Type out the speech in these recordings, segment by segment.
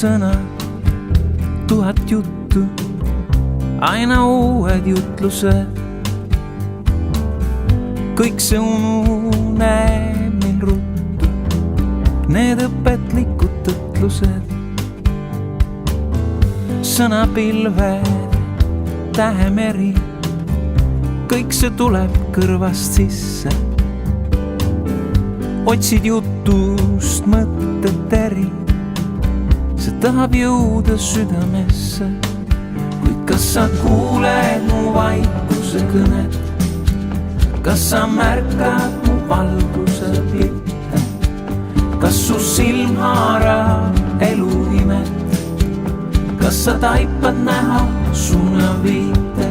sõna, 1000 juttu, aina uued jutlused. Kõik see ununeb meil ruttu, need õpetlikud tõtlused. Sõnapilved, tähemeri, kõik see tuleb kõrvast sisse. Otsid jutust mõtted eri, see tahab jõuda südamesse. Kuid kas sa kuuled mu vaikuse kõnet? Kas sa märkad mu valguse plitte? Kas su silm haarab elu imet? Kas sa taipad näha suunaviite?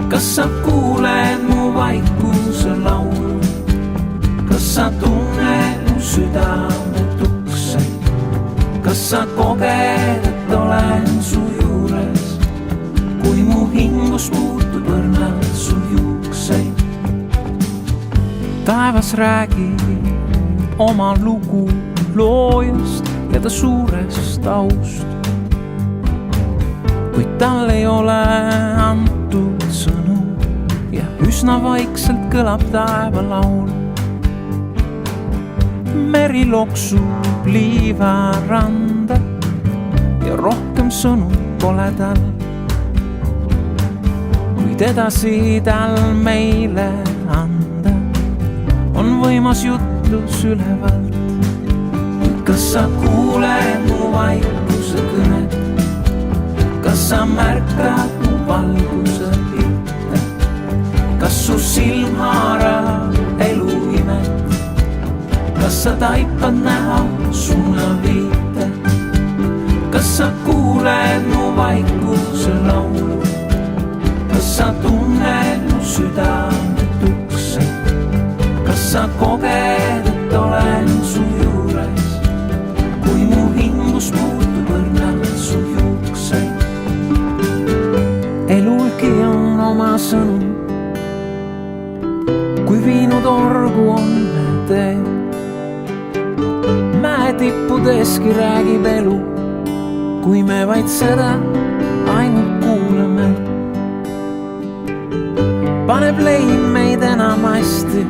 Kas sa kuuled mu vaikuse laulu? Kas sa tunned mu südame tukseid? Kas sa koged, et olen su juures, kui mu hingus muutub õrnalt su juukseid? Taevas räägib oma lugu loojast ja ta suurest aust. Kuid tal ei ole antud sõnu ja üsna vaikselt kõlab taevalaul. Meri loksub liivaranda ja rohkem sõnu pole tal. Kuid edasi tal meile anda on võimas jutlus ülevalt. Kas sa kuuled mu vaikuse kõnet? Kas sa märkad mu valguse pilte? Kas su silm haarab elu imet? Kas sa taipad näha suunaviite? Kas sa kuuled mu vaikuse laulu? Kas sa tunned mu südame tukseid? Kas sa koged, et olen su juures, kui mu hingus muutub õrnalt su juukseid? Elulgi on oma sõnum, kui viinud orgu on me tee. Mäe tippudeski räägib elu, kui me vaid seda ainult kuulame. Paneb leim meid enamasti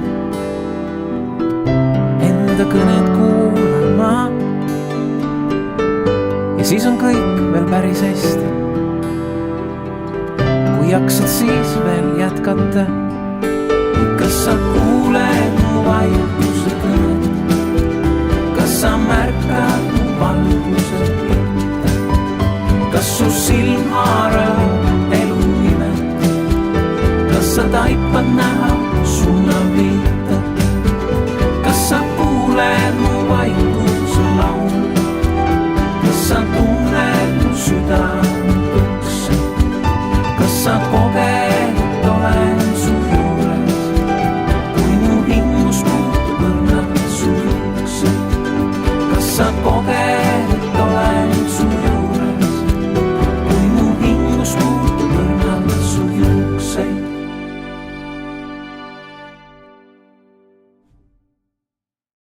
enda kõnet kuulama. Ja siis on kõik veel päris hästi, kui jaksad siis veel jätkata. Kas sa kuuled